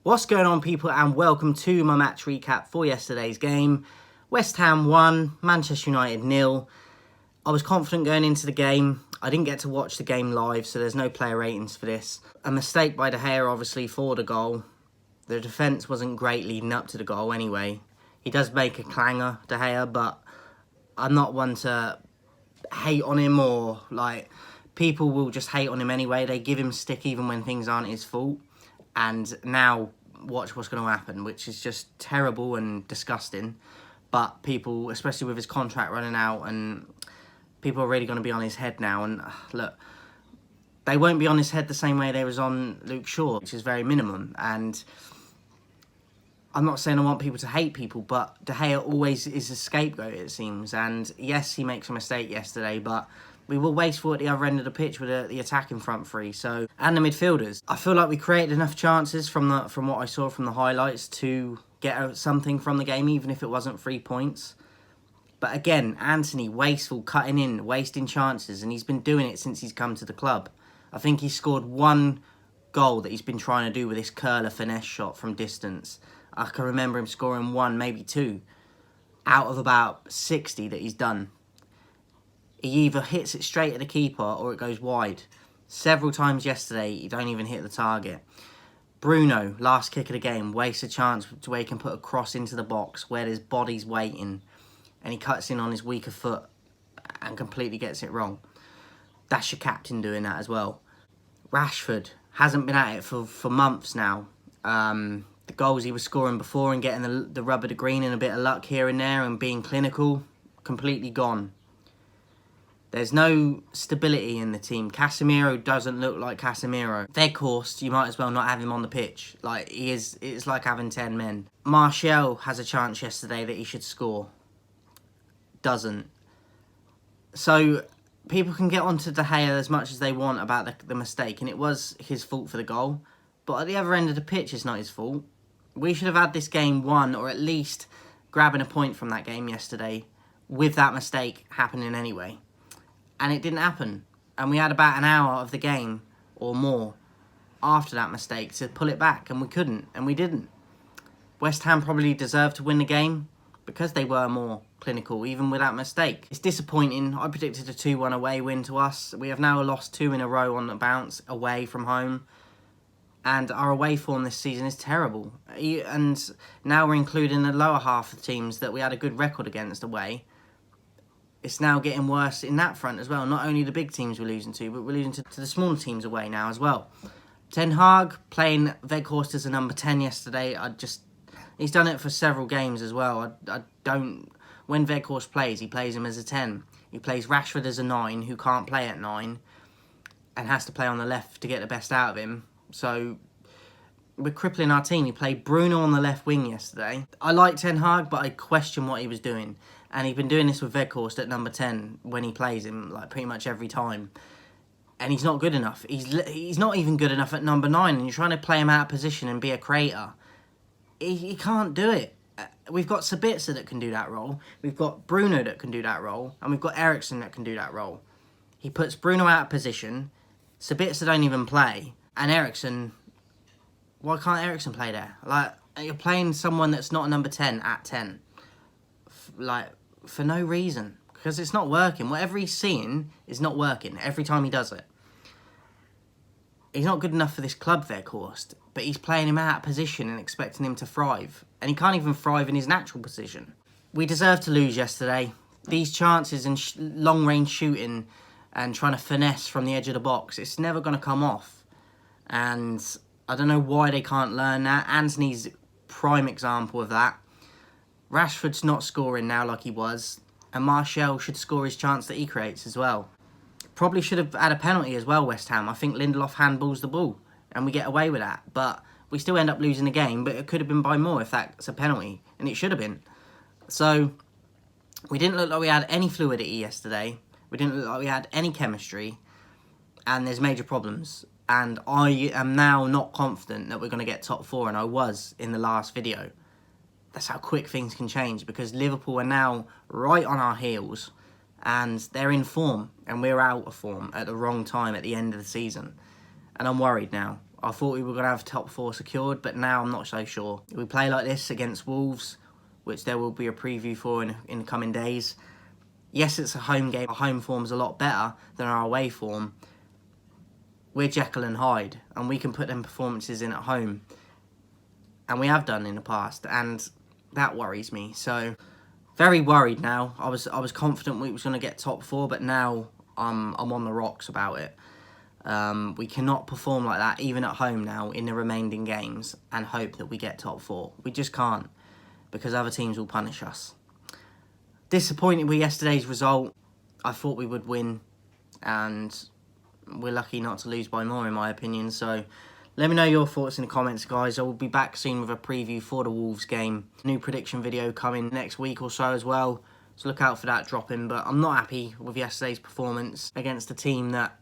What's going on, people, and welcome to my match recap for yesterday's game. West Ham 1, Manchester United 0. I was confident going into the game. I didn't get to watch the game live, so there's no player ratings for this. A mistake by De Gea, obviously, for the goal. The defence wasn't great leading up to the goal anyway. He does make a clanger, De Gea, but I'm not one to hate on him, or people will just hate on him anyway. They give him stick even when things aren't his fault. And now watch what's going to happen, which is just terrible and disgusting. But people, especially with his contract running out, and people are really going to be on his head now. And look, they won't be on his head the same way they was on Luke Shaw, which is very minimum. And I'm not saying I want people to hate people, but De Gea always is a scapegoat, it seems. And yes, he makes a mistake yesterday, but we were wasteful at the other end of the pitch with the attacking front three, and the midfielders. I feel like we created enough chances from what I saw from the highlights to get something from the game, even if it wasn't 3 points. But again, Anthony, wasteful, cutting in, wasting chances, and he's been doing it since he's come to the club. I think he scored one goal that he's been trying to do with this curler finesse shot from distance. I can remember him scoring one, maybe two, out of about 60 that he's done. He either hits it straight at the keeper or it goes wide. Several times yesterday, he don't even hit the target. Bruno, last kick of the game, wastes a chance to where he can put a cross into the box where his body's waiting, and he cuts in on his weaker foot and completely gets it wrong. That's your captain doing that as well. Rashford hasn't been at it for months now. The goals he was scoring before and getting the rub of the green and a bit of luck here and there and being clinical, completely gone. There's no stability in the team. Casemiro doesn't look like Casemiro. Weghorst, you might as well not have him on the pitch. It's like having 10 men. Martial has a chance yesterday that he should score. Doesn't. So people can get onto De Gea as much as they want about the mistake, and it was his fault for the goal. But at the other end of the pitch, it's not his fault. We should have had this game won, or at least grabbing a point from that game yesterday with that mistake happening anyway. And it didn't happen. And we had about an hour of the game or more after that mistake to pull it back. And we couldn't. And we didn't. West Ham probably deserved to win the game because they were more clinical, even with that mistake. It's disappointing. I predicted a 2-1 away win to us. We have now lost 2 in a row on the bounce away from home. And our away form this season is terrible. And now we're including the lower half of teams that we had a good record against away. It's now getting worse in that front as well. Not only the big teams we're losing to, but we're losing to the smaller teams away now as well. Ten Hag playing Weghorst as a number 10 yesterday. He's done it for several games as well. When Weghorst plays, he plays him as a 10. He plays Rashford as a 9, who can't play at 9, and has to play on the left to get the best out of him. So we're crippling our team. He played Bruno on the left wing yesterday. I like Ten Hag, but I question what he was doing. And he's been doing this with Weghorst at number 10 when he plays him, pretty much every time. And he's not good enough. He's not even good enough at number 9. And you're trying to play him out of position and be a creator. He can't do it. We've got Sabitzer that can do that role. We've got Bruno that can do that role. And we've got Eriksen that can do that role. He puts Bruno out of position. Sabitzer don't even play. And Eriksen... Why can't Eriksen play there? You're playing someone that's not a number 10 at 10. For no reason. Because it's not working. Whatever he's seeing is not working every time he does it. He's not good enough for this club, Weghorst. But he's playing him out of position and expecting him to thrive. And he can't even thrive in his natural position. We deserved to lose yesterday. These chances and long-range shooting and trying to finesse from the edge of the box, it's never going to come off. And I don't know why they can't learn that. Anthony's prime example of that. Rashford's not scoring now like he was, and Martial should score his chance that he creates as well. Probably should have had a penalty as well, West Ham. I think Lindelof handballs the ball, and we get away with that. But we still end up losing the game, but it could have been by more if that's a penalty, and it should have been. So, we didn't look like we had any fluidity yesterday. We didn't look like we had any chemistry, and there's major problems. And I am now not confident that we're going to get top 4, and I was in the last video. That's how quick things can change, because Liverpool are now right on our heels and they're in form and we're out of form at the wrong time at the end of the season. And I'm worried now. I thought we were going to have top 4 secured, but now I'm not so sure. If we play like this against Wolves, which there will be a preview for in the coming days. Yes, it's a home game. Our home form's a lot better than our away form. We're Jekyll and Hyde, and we can put them performances in at home. And we have done in the past, and that worries me. So, very worried now. I was confident we was going to get top 4, but now I'm on the rocks about it. We cannot perform like that, even at home now, in the remaining games, and hope that we get top 4. We just can't, because other teams will punish us. Disappointed with yesterday's result. I thought we would win, and we're lucky not to lose by more, in my opinion. So let me know your thoughts in the comments, guys. I will be back soon with a preview for the Wolves game. New prediction video coming next week or so as well, so look out for that dropping. But I'm not happy with yesterday's performance against a team that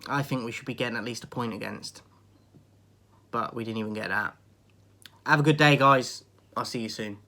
I think we should be getting at least a point against, but we didn't even get that. Have a good day, guys. I'll see you soon.